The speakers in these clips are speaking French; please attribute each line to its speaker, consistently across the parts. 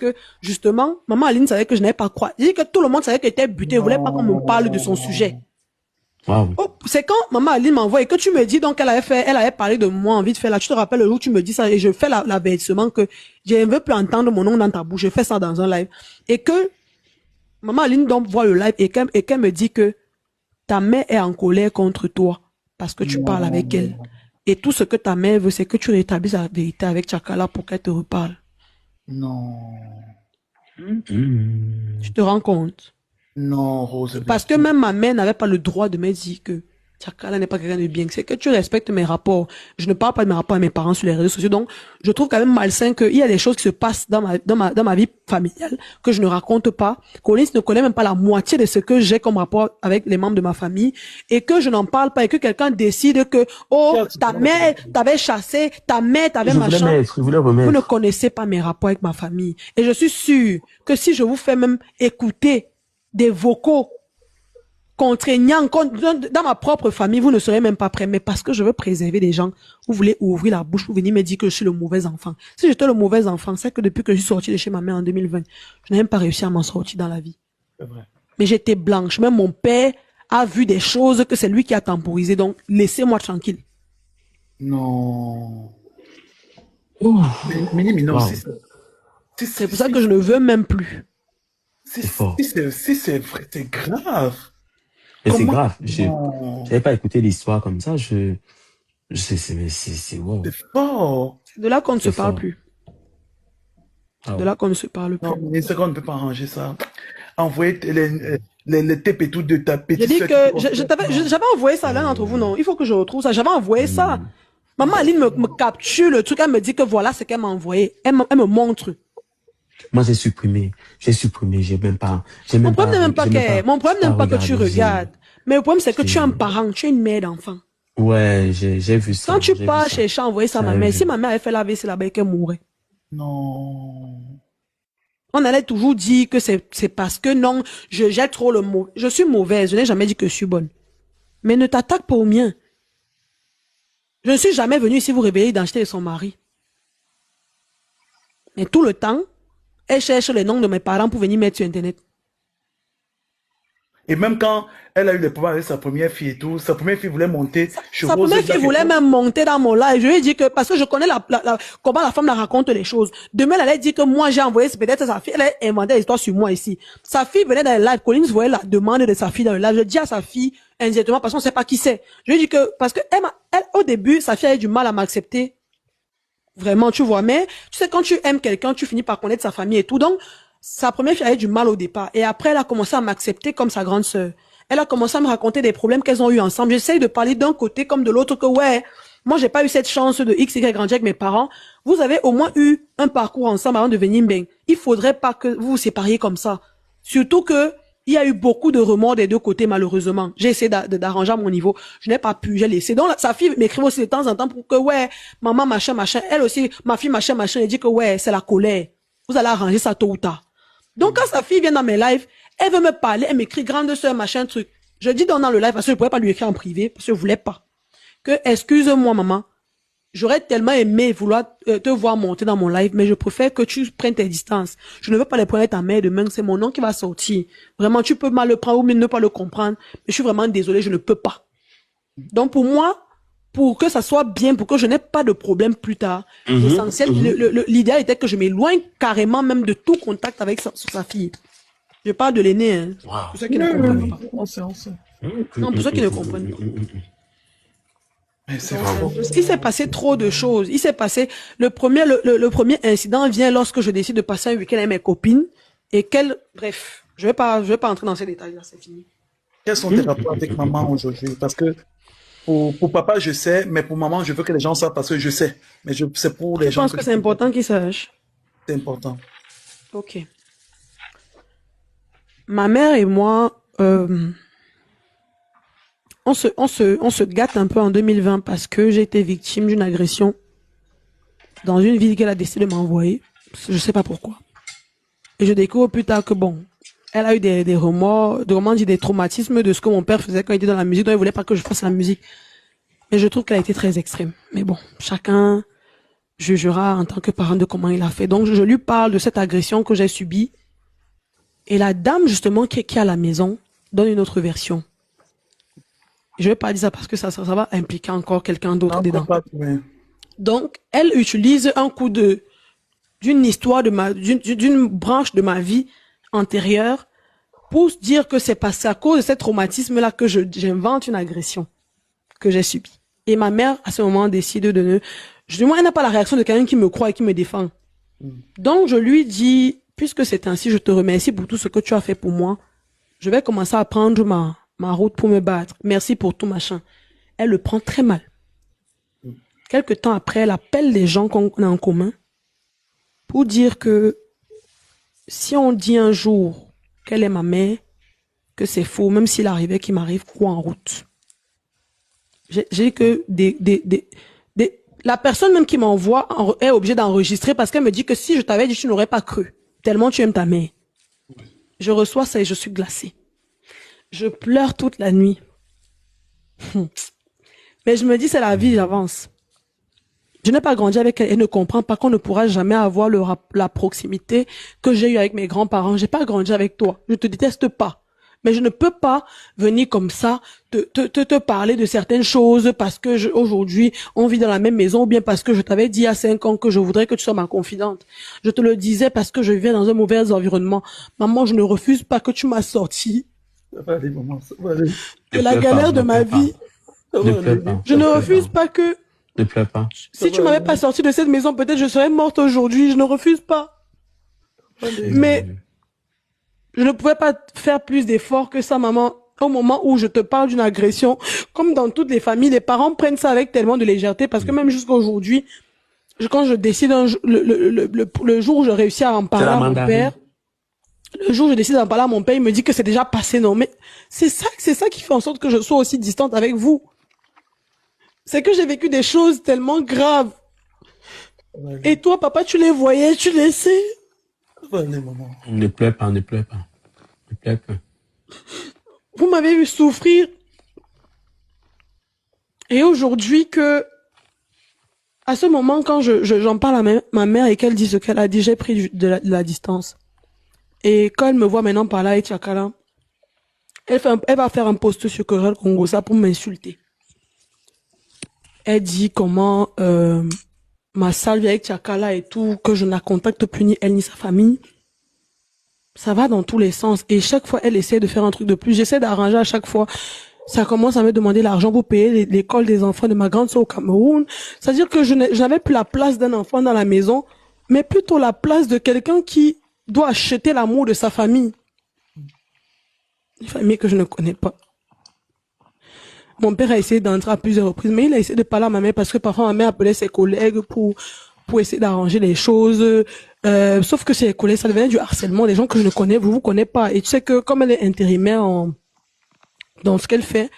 Speaker 1: que, justement, maman Aline savait que je n'avais pas quoi. J'ai dit que tout le monde savait qu'elle était butée. Elle voulait pas qu'on me parle de son sujet.
Speaker 2: Wow.
Speaker 1: Oh, c'est quand maman Aline m'envoie et que tu me dis donc elle avait parlé de moi envie de faire là. Tu te rappelles le jour où tu me dis ça et je fais l'avertissement que je ne veux plus entendre mon nom dans ta bouche. Je fais ça dans un live. Et que maman Aline donc voit le live et qu'elle me dit que ta mère est en colère contre toi parce que tu parles avec elle. Et tout ce que ta mère veut, c'est que tu rétablisses la vérité avec Tchakala pour qu'elle te reparle.
Speaker 3: Non.
Speaker 1: Tu te rends compte?
Speaker 3: Non, Rose.
Speaker 1: Parce que même ma mère n'avait pas le droit de me dire que Tchakala n'est pas quelqu'un de bien. C'est que tu respectes mes rapports. Je ne parle pas de mes rapports à mes parents sur les réseaux sociaux. Donc, je trouve quand même malsain qu'il y a des choses qui se passent dans ma vie familiale que je ne raconte pas. Collins ne connaît même pas la moitié de ce que j'ai comme rapport avec les membres de ma famille et que je n'en parle pas et que quelqu'un décide que, oh, ta mère t'avait chassé, ta mère t'avait machin. Vous ne connaissez pas mes rapports avec ma famille. Et je suis sûre que si je vous fais même écouter des vocaux contraignants dans ma propre famille, vous ne serez même pas prêts. Mais parce que je veux préserver des gens, vous voulez ouvrir la bouche, vous venez me dire que je suis le mauvais enfant. Si j'étais le mauvais enfant, c'est que depuis que je suis sortie de chez ma mère en 2020, je n'ai même pas réussi à m'en sortir dans la vie.
Speaker 3: C'est vrai.
Speaker 1: Mais j'étais blanche. Même mon père a vu des choses que c'est lui qui a temporisé. Donc, laissez-moi tranquille.
Speaker 3: Non.
Speaker 2: Mais
Speaker 3: non,
Speaker 2: wow.
Speaker 1: C'est pour ça que je ne veux même plus.
Speaker 3: Si c'est vrai, c'est grave.
Speaker 2: Mais c'est grave. Je n'avais pas écouté l'histoire comme ça. C'est wow.
Speaker 3: C'est fort.
Speaker 1: C'est de là qu'on ne se
Speaker 2: C'est
Speaker 1: parle
Speaker 2: fort.
Speaker 1: plus.
Speaker 2: Ah
Speaker 1: De là qu'on ne se parle plus.
Speaker 3: Non, mais c'est qu'on ne peut pas arranger ça. Envoyer les tapes et tout de ta petite
Speaker 1: J'ai dit
Speaker 3: sœur
Speaker 1: que j'avais envoyé ça à l'un d'entre vous, non? Il faut que je retrouve ça. J'avais envoyé ça. Maman Aline me capture le truc, elle me dit que voilà ce qu'elle m'a envoyé. Elle me montre.
Speaker 2: Moi, j'ai supprimé, j'ai même pas,
Speaker 1: Mon problème n'est même pas que tu regardes. Mais le problème, c'est que tu es un parent, tu es une mère d'enfant.
Speaker 2: Ouais, j'ai vu ça.
Speaker 1: Quand tu pars chercher, envoyer ça à ma mère, si ma mère avait fait la vaisselle là-bas, qu'elle mourrait.
Speaker 3: Non.
Speaker 1: On allait toujours dire que c'est parce que non, j'ai trop le mot. Je suis mauvaise, je n'ai jamais dit que je suis bonne. Mais ne t'attaque pas au mien. Je ne suis jamais venue ici vous réveiller d'identité de son mari. Mais tout le temps, elle cherche les noms de mes parents pour venir mettre sur Internet.
Speaker 3: Et même quand elle a eu des problèmes avec sa première fille et tout, sa première fille voulait monter chez
Speaker 1: Sa
Speaker 3: Rose.
Speaker 1: première fille voulait même monter dans mon live. Je lui ai dit que, parce que je connais comment la femme la raconte les choses. Demain, elle allait dire que moi, j'ai envoyé, peut-être sa fille, elle a inventé l'histoire sur moi ici. Sa fille venait dans le live. Collins voyait la demande de sa fille dans le live. Je dis à sa fille, indirectement, parce qu'on ne sait pas qui c'est. Je lui ai dit que, parce que elle, au début, sa fille avait du mal à m'accepter. Vraiment, tu vois. Mais, tu sais, quand tu aimes quelqu'un, tu finis par connaître sa famille et tout. Donc, sa première fille avait du mal au départ. Et après, elle a commencé à m'accepter comme sa grande sœur. Elle a commencé à me raconter des problèmes qu'elles ont eu ensemble. J'essaye de parler d'un côté comme de l'autre que, ouais, moi, j'ai pas eu cette chance de X, Y, grandir avec mes parents. Vous avez au moins eu un parcours ensemble avant de venir Mbeng. Il faudrait pas que vous vous sépariez comme ça. Surtout que, il y a eu beaucoup de remords des deux côtés, malheureusement. J'ai essayé d'arranger à mon niveau. Je n'ai pas pu, j'ai laissé. Donc, sa fille m'écrit aussi de temps en temps pour que, ouais, maman, machin, machin. Elle aussi, ma fille, machin, machin. Elle dit que, ouais, c'est la colère. Vous allez arranger ça tôt ou tard. Donc, quand sa fille vient dans mes lives, elle veut me parler, elle m'écrit grande sœur, machin, truc. Je dis dans le live, parce que je ne pouvais pas lui écrire en privé, parce que je voulais pas. Que, excuse-moi, maman. J'aurais tellement aimé vouloir te voir monter dans mon live, mais je préfère que tu prennes tes distances. Je ne veux pas les prendre avec ta mère demain, c'est mon nom qui va sortir. Vraiment, tu peux mal le prendre ou ne pas le comprendre, mais je suis vraiment désolée, je ne peux pas. Donc, pour moi, pour que ça soit bien, pour que je n'ai pas de problème plus tard, l'essentiel, l'idéal était que je m'éloigne carrément même de tout contact avec sa fille. Je parle de l'aîné, hein.
Speaker 2: Wow.
Speaker 1: Pour ceux qui ne comprennent pas.
Speaker 3: On sait.
Speaker 1: Non, pour ceux qui ne comprennent pas.
Speaker 3: Mais c'est
Speaker 1: Il s'est passé trop de choses. Il s'est passé, le premier incident vient lorsque je décide de passer un week-end avec mes copines et bref, je vais pas entrer dans ces détails là, c'est fini.
Speaker 3: Quels sont tes rapports avec maman aujourd'hui? Parce que pour papa, je sais, mais pour maman, je veux que les gens savent parce que je sais. Mais c'est pour les gens.
Speaker 1: Je pense que c'est important qu'ils sachent.
Speaker 3: C'est important.
Speaker 1: Ok. Ma mère et moi, on se gâte un peu en 2020 parce que j'ai été victime d'une agression dans une ville qu'elle a décidé de m'envoyer. Je sais pas pourquoi. Et je découvre plus tard que bon, elle a eu des remords, des traumatismes de ce que mon père faisait quand il était dans la musique, donc il voulait pas que je fasse la musique. Mais je trouve qu'elle a été très extrême. Mais bon, chacun jugera en tant que parent de comment il a fait. Donc, je lui parle de cette agression que j'ai subie. Et la dame, justement, qui est à la maison, donne une autre version. Je vais pas dire ça parce que ça va impliquer encore quelqu'un d'autre dedans. Donc, elle utilise un coup d'une histoire d'une branche de ma vie antérieure pour dire que c'est passé à cause de ce traumatisme-là que j'invente une agression que j'ai subie. Et ma mère, à ce moment, décide du moins, elle n'a pas la réaction de quelqu'un qui me croit et qui me défend. Donc, je lui dis, puisque c'est ainsi, je te remercie pour tout ce que tu as fait pour moi. Je vais commencer à prendre ma route pour me battre. Merci pour tout, machin. Elle le prend très mal. Quelque temps après, elle appelle les gens qu'on a en commun pour dire que si on dit un jour qu'elle est ma mère, que c'est faux, même s'il arrivait qu'il m'arrive quoi en route. J'ai que la personne même qui m'envoie est obligée d'enregistrer parce qu'elle me dit que si je t'avais dit, tu n'aurais pas cru. Tellement tu aimes ta mère. Je reçois ça et je suis glacée. Je pleure toute la nuit. Mais je me dis, c'est la vie, j'avance. Je n'ai pas grandi avec elle et ne comprends pas qu'on ne pourra jamais avoir la proximité que j'ai eue avec mes grands-parents. J'ai pas grandi avec toi. Je te déteste pas. Mais je ne peux pas venir comme ça te parler de certaines choses parce que aujourd'hui on vit dans la même maison ou bien parce que je t'avais dit il y a 5 ans que je voudrais que tu sois ma confidente. Je te le disais parce que je vivais dans un mauvais environnement. Maman, je ne refuse pas que tu m'as sorti de la galère de ma vie. Je ne refuse pas que...
Speaker 2: Ne pleure pas.
Speaker 1: Si tu m'avais pas sorti de cette maison, peut-être je serais morte aujourd'hui. Je ne refuse pas. Mais je ne pouvais pas faire plus d'efforts que ça, maman. Au moment où je te parle d'une agression, comme dans toutes les familles, les parents prennent ça avec tellement de légèreté parce que même jusqu'à aujourd'hui, quand je décide le jour où je réussis à en parler à mon père, le jour où je décide d'en parler à mon père, il me dit que c'est déjà passé. Non, mais c'est ça qui fait en sorte que je sois aussi distante avec vous. C'est que j'ai vécu des choses tellement graves. Et toi, papa, tu les voyais, tu les sais.
Speaker 2: Ne pleure pas, ne pleure pas. Ne pleure pas.
Speaker 1: Vous m'avez vu souffrir. Et aujourd'hui à ce moment, quand j'en parle à ma mère et qu'elle dit ce qu'elle a dit, j'ai pris de la distance. Et quand elle me voit maintenant par là avec Tchakala, elle va faire un post sur Querelle Congosa pour m'insulter. Elle dit comment ma salve avec Tchakala et tout, que je ne la contacte plus ni elle ni sa famille. Ça va dans tous les sens. Et chaque fois, elle essaie de faire un truc de plus. J'essaie d'arranger à chaque fois. Ça commence à me demander l'argent pour payer l'école des enfants de ma grande sœur au Cameroun. C'est-à-dire que je n'avais plus la place d'un enfant dans la maison, mais plutôt la place de quelqu'un qui doit acheter l'amour de sa famille. Une famille que je ne connais pas. Mon père a essayé d'entrer à plusieurs reprises, mais il a essayé de parler à ma mère parce que parfois ma mère appelait ses collègues pour essayer d'arranger les choses. Sauf que ses collègues, ça devenait du harcèlement, des gens que je ne connais, vous connaissez pas. Et tu sais que comme elle est intérimaire dans ce qu'elle fait,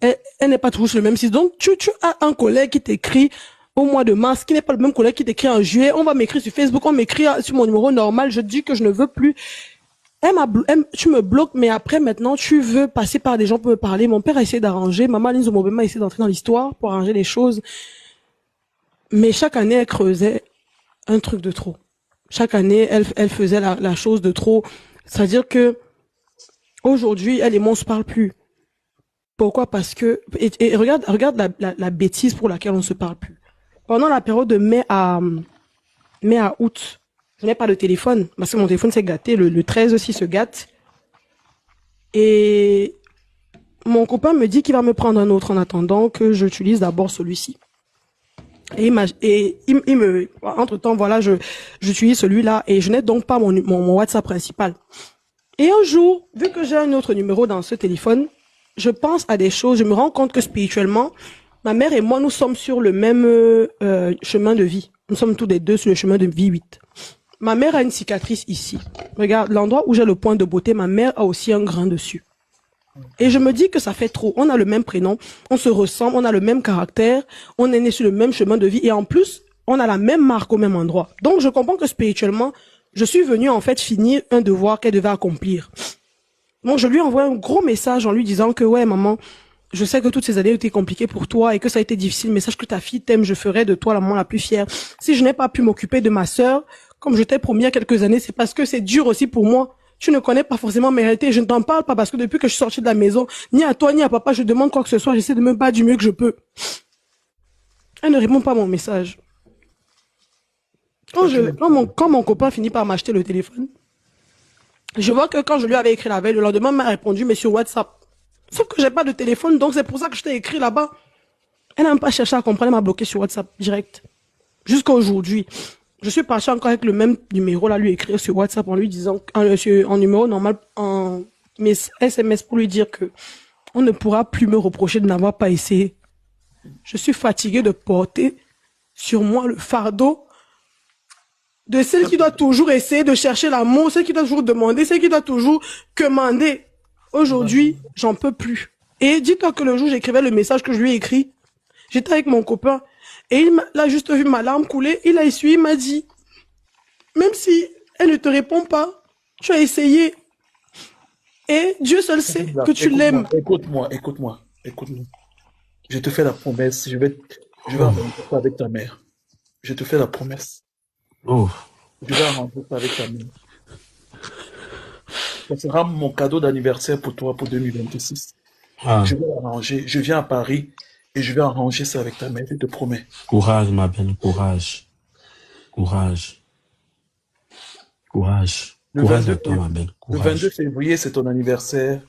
Speaker 1: elle n'est pas toujours sur le même site. Donc tu as un collègue qui t'écrit au mois de mars, qui n'est pas le même collègue qui t'écrit en juillet. On va m'écrire sur Facebook, on m'écrit sur mon numéro normal. Je dis que je ne veux plus. Tu me bloques, mais après, maintenant, tu veux passer par des gens pour me parler. Mon père a essayé d'arranger. Maman Linzo Mobema a essayé d'entrer dans l'histoire pour arranger les choses. Mais chaque année, elle creusait un truc de trop. Chaque année, elle faisait la chose de trop. C'est-à-dire que, aujourd'hui, elle et moi, on se parle plus. Pourquoi? Parce que, et regarde la bêtise pour laquelle on se parle plus. Pendant la période de mai à août, je n'ai pas de téléphone, parce que mon téléphone s'est gâté, le 13 aussi se gâte. Et mon copain me dit qu'il va me prendre un autre en attendant que j'utilise d'abord celui-ci. Et entre-temps, voilà, j'utilise celui-là et je n'ai donc pas mon WhatsApp principal. Et un jour, vu que j'ai un autre numéro dans ce téléphone, je pense à des choses, je me rends compte que spirituellement, ma mère et moi, nous sommes sur le même chemin de vie. Nous sommes tous les deux sur le chemin de vie 8. Ma mère a une cicatrice ici. Regarde, l'endroit où j'ai le point de beauté, ma mère a aussi un grain dessus. Et je me dis que ça fait trop. On a le même prénom, on se ressemble, on a le même caractère, on est né sur le même chemin de vie et en plus, on a la même marque au même endroit. Donc, je comprends que spirituellement, je suis venue en fait finir un devoir qu'elle devait accomplir. Donc, je lui envoie un gros message en lui disant que ouais, maman, je sais que toutes ces années ont été compliquées pour toi et que ça a été difficile, mais sache que ta fille t'aime, je ferai de toi la maman la plus fière. Si je n'ai pas pu m'occuper de ma sœur, comme je t'ai promis il y a quelques années, c'est parce que c'est dur aussi pour moi. Tu ne connais pas forcément mes réalités. Je ne t'en parle pas parce que depuis que je suis sortie de la maison, ni à toi, ni à papa, je demande quoi que ce soit, j'essaie de me battre du mieux que je peux. Elle ne répond pas à mon message. Quand mon copain finit par m'acheter le téléphone, je vois que quand je lui avais écrit la veille, le lendemain, il m'a répondu, mais sur WhatsApp. Sauf que j'ai pas de téléphone, donc c'est pour ça que je t'ai écrit là-bas. Elle n'a même pas cherché à comprendre, elle m'a bloqué sur WhatsApp direct. Jusqu'à aujourd'hui. Je suis partie encore avec le même numéro là, lui écrire sur WhatsApp en lui disant, en numéro normal, en SMS pour lui dire que on ne pourra plus me reprocher de n'avoir pas essayé. Je suis fatiguée de porter sur moi le fardeau de celle qui doit toujours essayer de chercher l'amour, celle qui doit toujours demander, celle qui doit toujours commander. Aujourd'hui, j'en peux plus. Et dis-toi que le jour où j'écrivais le message que je lui ai écrit, j'étais avec mon copain et il a juste vu ma larme couler, il a essuyé, il m'a dit, même si elle ne te répond pas, tu as essayé. Et Dieu seul sait que tu l'aimes.
Speaker 3: Écoute-moi. Je te fais la promesse, je vais arranger ça avec ta mère. Je te fais la promesse.
Speaker 2: Oh.
Speaker 3: Je vais arranger ça avec ta mère. Ça sera mon cadeau d'anniversaire pour toi pour 2026.
Speaker 2: Ah.
Speaker 3: Je vais arranger. Je viens à Paris et je vais arranger ça avec ta mère, je te promets.
Speaker 2: Courage, ma belle, courage. Courage. Courage. Courage à toi, ma belle.
Speaker 3: Le 22 février, c'est ton anniversaire.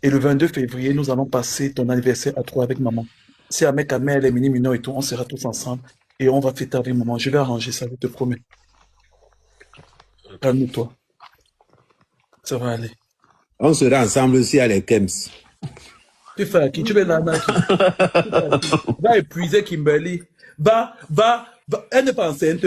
Speaker 3: Et le 22 février, nous allons passer ton anniversaire à toi avec maman. C'est avec ta mère, les mini-minons et tout, on sera tous ensemble. Et on va fêter avec maman. Je vais arranger ça, je te promets. Calme-toi. Ça va aller.
Speaker 4: On sera ensemble aussi à les Kems.
Speaker 3: Tu fais à qui? Tu veux Nana qui? Va épuiser Kimberly. Elle n'est pas enceinte.